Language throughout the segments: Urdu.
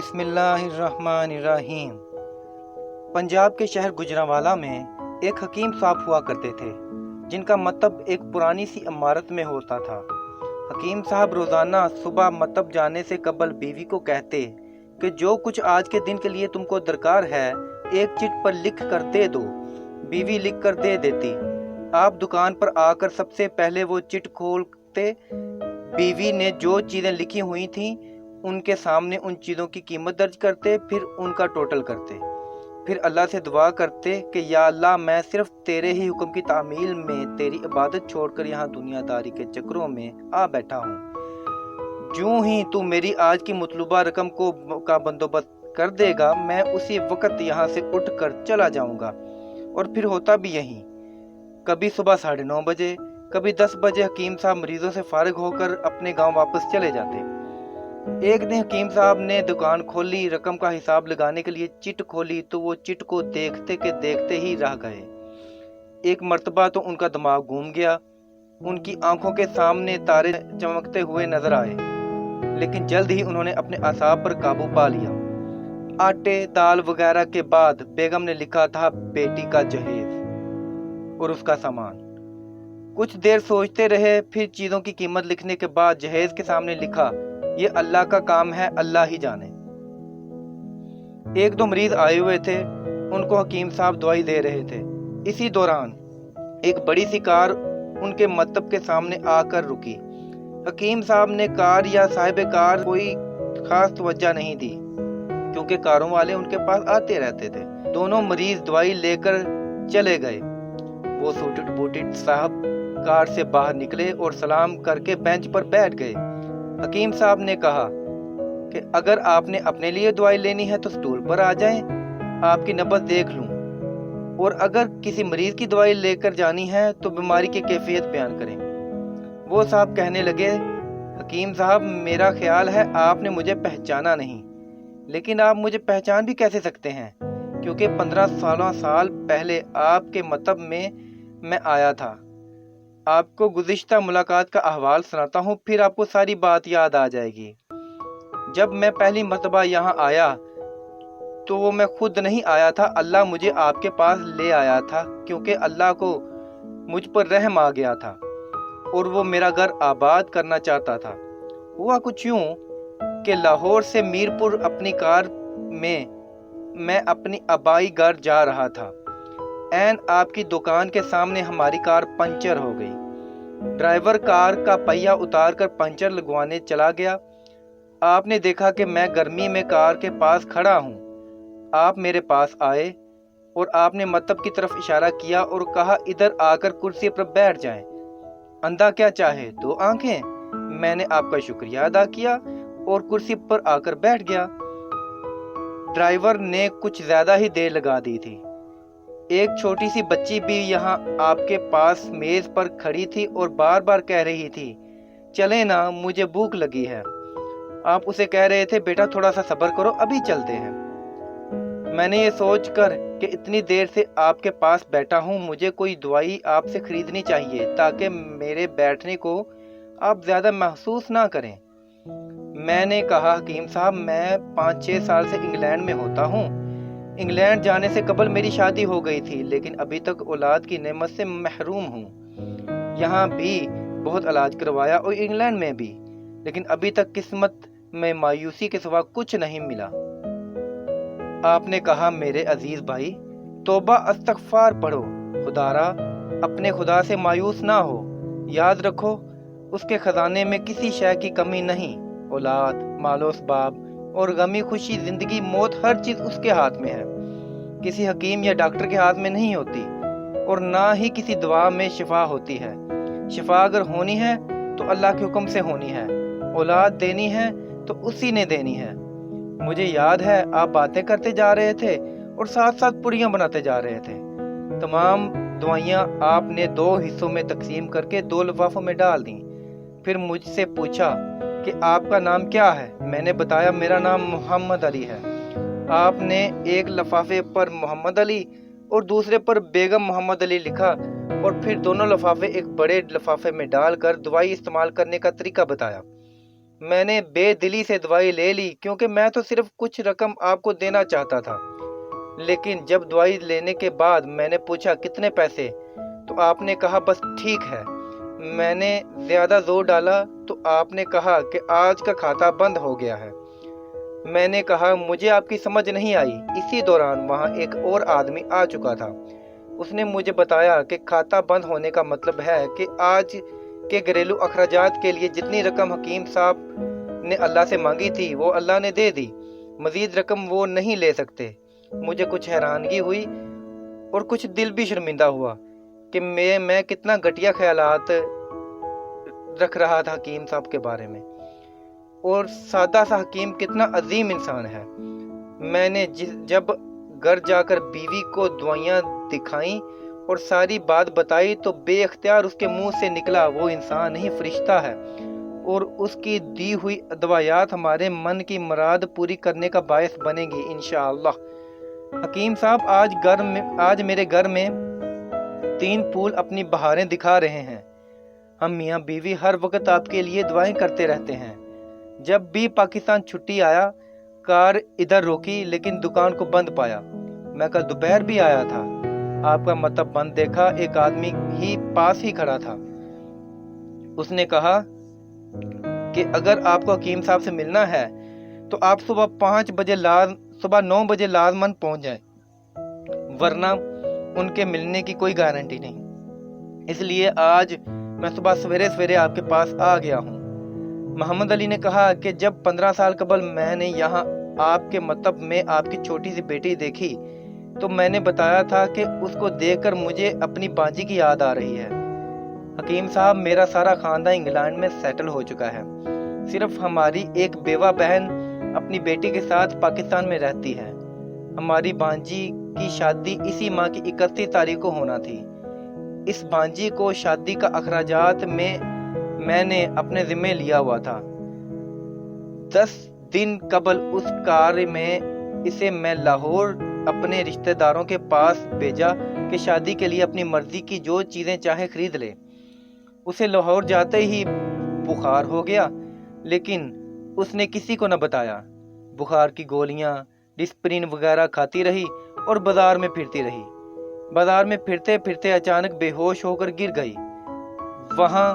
بسم اللہ الرحمن الرحیم۔ پنجاب کے شہر گجرانوالہ میں ایک حکیم صاحب ہوا کرتے تھے جن کا مطب ایک پرانی سی عمارت میں ہوتا تھا۔ حکیم صاحب روزانہ صبح مطب جانے سے قبل بیوی کو کہتے کہ جو کچھ آج کے دن کے لیے تم کو درکار ہے ایک چٹ پر لکھ کر دے دو۔ بیوی لکھ کر دے دیتی۔ آپ دکان پر آ کر سب سے پہلے وہ چٹ کھولتے، بیوی نے جو چیزیں لکھی ہوئی تھیں ان کے سامنے ان چیزوں کی قیمت درج کرتے، پھر ان کا ٹوٹل کرتے، پھر اللہ سے دعا کرتے کہ یا اللہ میں صرف تیرے ہی حکم کی تعمیل میں تیری عبادت چھوڑ کر یہاں دنیا داری کے چکروں میں آ بیٹھا ہوں۔ جوں ہی تو میری آج کی مطلوبہ رقم کا بندوبست کر دے گا میں اسی وقت یہاں سے اٹھ کر چلا جاؤں گا۔ اور پھر ہوتا بھی یہی، کبھی صبح 9:30 بجے، کبھی 10 بجے حکیم صاحب مریضوں سے فارغ ہو کر اپنے گاؤں واپس چلے جاتے۔ ایک دن حکیم صاحب نے دکان کھولی، رقم کا حساب لگانے کے لیے چٹ کھولی تو وہ چٹ کو دیکھتے کہ دیکھتے ہی رہ گئے۔ ایک مرتبہ تو ان کا دماغ گھوم گیا، ان کی آنکھوں کے سامنے تارے چمکتے ہوئے نظر آئے، لیکن جلد ہی انہوں نے اپنے اعصاب پر قابو پا لیا۔ آٹے دال وغیرہ کے بعد بیگم نے لکھا تھا بیٹی کا جہیز اور اس کا سامان۔ کچھ دیر سوچتے رہے، پھر چیزوں کی قیمت لکھنے کے بعد جہیز کے سامنے لکھا یہ اللہ کا کام ہے، اللہ ہی جانے۔ ایک دو مریض آئے ہوئے تھے، ان کو حکیم صاحب دوائی دے رہے تھے۔ اسی دوران ایک بڑی سی کار ان کے مطب کے سامنے آ کر رکی۔ حکیم صاحب نے کار یا صاحب کار کوئی خاص توجہ نہیں دی کیونکہ کاروں والے ان کے پاس آتے رہتے تھے۔ دونوں مریض دوائی لے کر چلے گئے۔ وہ سوٹڈ بوٹڈ صاحب کار سے باہر نکلے اور سلام کر کے بینچ پر بیٹھ گئے۔ حکیم صاحب نے کہا کہ اگر آپ نے اپنے لیے دوائی لینی ہے تو سٹول پر آ جائیں، آپ کی نبض دیکھ لوں، اور اگر کسی مریض کی دوائی لے کر جانی ہے تو بیماری کی کیفیت بیان کریں۔ وہ صاحب کہنے لگے حکیم صاحب میرا خیال ہے آپ نے مجھے پہچانا نہیں، لیکن آپ مجھے پہچان بھی کیسے سکتے ہیں کیونکہ 15 سال پہلے آپ کے مطب میں آیا تھا۔ آپ کو گزشتہ ملاقات کا احوال سناتا ہوں، پھر آپ کو ساری بات یاد آ جائے گی۔ جب میں پہلی مرتبہ یہاں آیا تو وہ میں خود نہیں آیا تھا، اللہ مجھے آپ کے پاس لے آیا تھا کیونکہ اللہ کو مجھ پر رحم آ گیا تھا اور وہ میرا گھر آباد کرنا چاہتا تھا۔ ہوا کچھ یوں کہ لاہور سے میرپور اپنی کار میں اپنی آبائی گھر جا رہا تھا۔ عین آپ کی دکان کے سامنے ہماری کار پنچر ہو گئی۔ ڈرائیور کار کا پہیہ اتار کر پنچر لگوانے چلا گیا۔ آپ نے دیکھا کہ میں گرمی میں کار کے پاس کھڑا ہوں۔ آپ میرے پاس آئے اور آپ نے مطب کی طرف اشارہ کیا اور کہا ادھر آ کر کرسی پر بیٹھ جائیں، اندھا کیا چاہے 2 آنکھیں۔ میں نے آپ کا شکریہ ادا کیا اور کرسی پر آ کر بیٹھ گیا۔ ڈرائیور نے کچھ زیادہ ہی دیر لگا دی تھی۔ ایک چھوٹی سی بچی بھی یہاں آپ کے پاس میز پر کھڑی تھی اور بار بار کہہ رہی تھی چلیں نا مجھے بھوک لگی ہے۔ آپ اسے کہہ رہے تھے بیٹا تھوڑا سا صبر کرو ابھی چلتے ہیں۔ میں نے یہ سوچ کر کہ اتنی دیر سے آپ کے پاس بیٹھا ہوں مجھے کوئی دوائی آپ سے خریدنی چاہیے تاکہ میرے بیٹھنے کو آپ زیادہ محسوس نہ کریں۔ میں نے کہا حکیم صاحب میں 5-6 سال سے انگلینڈ میں ہوتا ہوں۔ انگلینڈ جانے سے قبل میری شادی ہو گئی تھی لیکن ابھی تک اولاد کی نعمت سے محروم ہوں۔ یہاں بھی بہت علاج کروایا اور انگلینڈ میں بھی، لیکن ابھی تک قسمت میں مایوسی کے سوا کچھ نہیں ملا۔ آپ نے کہا میرے عزیز بھائی توبہ استغفار پڑھو، خدا را اپنے خدا سے مایوس نہ ہو، یاد رکھو اس کے خزانے میں کسی شے کی کمی نہیں، اولاد، مال و اسباب اور غمی خوشی زندگی موت ہر چیز اس کے ہاتھ میں ہے، کسی حکیم یا ڈاکٹر کے ہاتھ میں نہیں ہوتی، اور نہ ہی کسی دوا میں شفا ہوتی ہے۔ شفا اگر ہونی ہے تو اللہ کے حکم سے ہونی ہے، اولاد دینی ہے تو اسی نے دینی ہے۔ مجھے یاد ہے آپ باتیں کرتے جا رہے تھے اور ساتھ ساتھ پڑیاں بناتے جا رہے تھے۔ تمام دوائیاں آپ نے 2 حصوں میں تقسیم کر کے 2 لفافوں میں ڈال دیں۔ پھر مجھ سے پوچھا کہ آپ کا نام کیا ہے؟ میں نے بتایا میرا نام محمد علی ہے۔ آپ نے ایک لفافے پر محمد علی اور دوسرے پر بیگم محمد علی لکھا اور پھر دونوں لفافے ایک بڑے لفافے میں ڈال کر دوائی استعمال کرنے کا طریقہ بتایا۔ میں نے بے دلی سے دوائی لے لی کیونکہ میں تو صرف کچھ رقم آپ کو دینا چاہتا تھا، لیکن جب دوائی لینے کے بعد میں نے پوچھا کتنے پیسے، تو آپ نے کہا بس ٹھیک ہے۔ میں نے زیادہ زور ڈالا تو آپ نے کہا کہ آج کا کھاتا بند ہو گیا ہے۔ میں نے کہا مجھے آپ کی سمجھ نہیں آئی۔ اسی دوران وہاں ایک اور آدمی آ چکا تھا۔ اس نے مجھے بتایا کہ کھاتا بند ہونے کا مطلب ہے کہ آج کے گھریلو اخراجات کے لیے جتنی رقم حکیم صاحب نے اللہ سے مانگی تھی وہ اللہ نے دے دی، مزید رقم وہ نہیں لے سکتے۔ مجھے کچھ حیرانگی ہوئی اور کچھ دل بھی شرمندہ ہوا کہ میں کتنا گھٹیا خیالات رکھ رہا تھا حکیم صاحب کے بارے میں، اور سادہ سا حکیم کتنا عظیم انسان ہے۔ میں نے جب گھر جا کر بیوی کو دوائیاں دکھائیں اور ساری بات بتائی تو بے اختیار اس کے منہ سے نکلا وہ انسان نہیں فرشتہ ہے، اور اس کی دی ہوئی دوائیات ہمارے من کی مراد پوری کرنے کا باعث بنے گی انشاءاللہ۔ حکیم صاحب آج میرے گھر میں 3 پھول اپنی بہاریں دکھا رہے ہیں۔ ہم میاں بیوی ہر وقت آپ کے لیے دعائیں کرتے رہتے ہیں۔ جب بھی پاکستان چھٹی آیا کار ادھر روکی لیکن دکان کو بند پایا۔ میں کل دوپہر بھی آیا تھا، آپ کا مطب بند دیکھا، ایک آدمی ہی پاس ہی کھڑا تھا۔ اس نے کہا کہ اگر آپ کو حکیم صاحب سے ملنا ہے تو آپ صبح 9 بجے لازماً پہنچ جائیں، ورنہ ان کے ملنے کی کوئی گارنٹی نہیں۔ اس لیے آج میں صبح سویرے آپ کے پاس آ گیا ہوں۔ محمد علی نے کہا کہ جب 15 سال قبل میں نے یہاں آپ کے مطب میں آپ کی چھوٹی سی بیٹی دیکھی تو میں نے بتایا تھا کہ اس کو دیکھ کر مجھے اپنی بانجی کی یاد آ رہی ہے۔ حکیم صاحب میرا سارا خاندان انگلینڈ میں سیٹل ہو چکا ہے، صرف ہماری ایک بیوہ بہن اپنی بیٹی کے ساتھ پاکستان میں رہتی ہے۔ ہماری بانجی کی شادی اسی ماہ کی 31 تاریخ کو ہونا تھی۔ اس بانجی کو شادی کا اخراجات میں نے اپنے ذمہ لیا ہوا تھا۔ 10 دن قبل اس کار میں اسے میں لاہور اپنے رشتہ داروں کے پاس بھیجا کہ شادی کے لیے اپنی مرضی کی جو چیزیں چاہے خرید لے۔ اسے لاہور جاتے ہی بخار ہو گیا، لیکن اس نے کسی کو نہ بتایا۔ بخار کی گولیاں ڈسپرین وغیرہ کھاتی رہی اور بازار میں پھرتی رہی۔ بازار میں پھرتے پھرتے اچانک بے ہوش ہو کر گر گئی۔ وہاں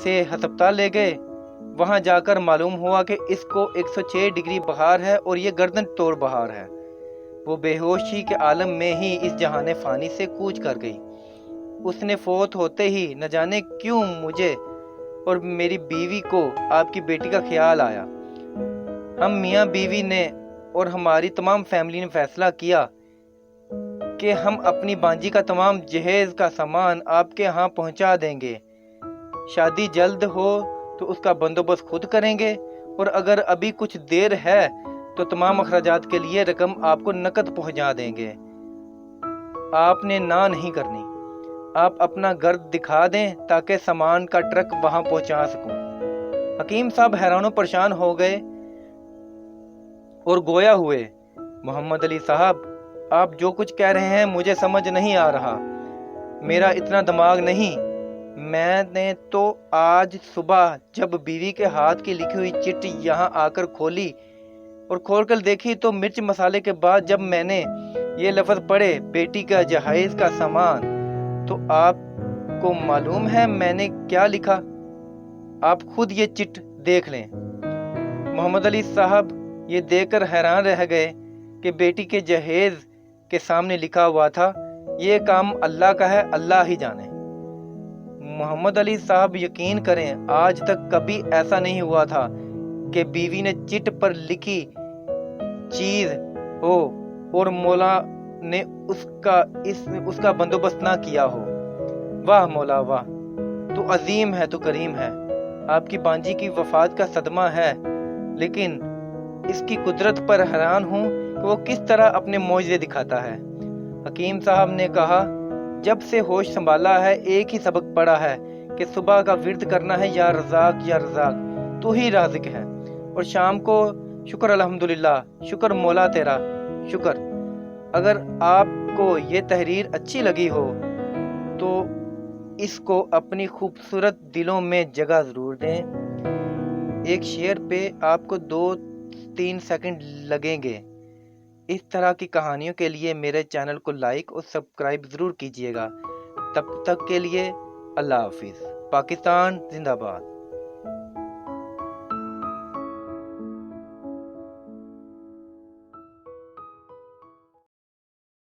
سے ہسپتال لے گئے۔ وہاں جا کر معلوم ہوا کہ اس کو 106 ڈگری بخار ہے اور یہ گردن توڑ بخار ہے۔ وہ بے ہوشی کے عالم میں ہی اس جہان فانی سے کوچ کر گئی۔ اس نے فوت ہوتے ہی نہ جانے کیوں مجھے اور میری بیوی کو آپ کی بیٹی کا خیال آیا۔ ہم میاں بیوی نے اور ہماری تمام فیملی نے فیصلہ کیا کہ ہم اپنی بانجی کا تمام جہیز کا سامان آپ کے ہاں پہنچا دیں گے۔ شادی جلد ہو تو اس کا بندوبست خود کریں گے، اور اگر ابھی کچھ دیر ہے تو تمام اخراجات کے لیے رقم آپ کو نقد پہنچا دیں گے۔ آپ نے نہ نہیں کرنی، آپ اپنا گھر دکھا دیں تاکہ سامان کا ٹرک وہاں پہنچا سکوں۔ حکیم صاحب حیران و پریشان ہو گئے اور گویا ہوئے۔ محمد علی صاحب، آپ جو کچھ کہہ رہے ہیں مجھے سمجھ نہیں آ رہا، میرا اتنا دماغ نہیں۔ میں نے تو آج صبح جب بیوی کے ہاتھ کی لکھی ہوئی چٹ یہاں آ کر کھولی اور کھول کر دیکھی تو مرچ مسالے کے بعد جب میں نے یہ لفظ پڑھے بیٹی کا جہیز کا سامان، تو آپ کو معلوم ہے میں نے کیا لکھا؟ آپ خود یہ چٹ دیکھ لیں۔ محمد علی صاحب یہ دیکھ کر حیران رہ گئے کہ بیٹی کے جہیز کے سامنے لکھا ہوا تھا یہ کام اللہ کا ہے، اللہ ہی جانے۔ محمد علی صاحب یقین کریں آج تک کبھی ایسا نہیں ہوا تھا کہ بیوی نے چٹ پر لکھی چیز ہو اور مولا نے اس کا بندوبست نہ کیا ہو۔ واہ مولا واہ، تو عظیم ہے، تو کریم ہے۔ آپ کی بانجی کی وفات کا صدمہ ہے، لیکن اس کی قدرت پر حیران ہوں کہ وہ کس طرح اپنے معجزے دکھاتا ہے۔ حکیم صاحب نے کہا جب سے ہوش سنبھالا ہے ایک ہی سبق پڑھا ہے کہ صبح کا ورد کرنا ہے یا رزاق یا رزاق تو ہی رازق ہے، اور شام کو شکر الحمدللہ، شکر مولا تیرا شکر۔ اگر آپ کو یہ تحریر اچھی لگی ہو تو اس کو اپنی خوبصورت دلوں میں جگہ ضرور دیں۔ ایک شعر پہ آپ کو 2-3 سیکنڈ لگیں گے۔ اس طرح کی کہانیوں کے لیے میرے چینل کو لائک اور سبسکرائب ضرور کیجیے گا۔ تب تک کے لیے اللہ حافظ۔ پاکستان زندہ باد۔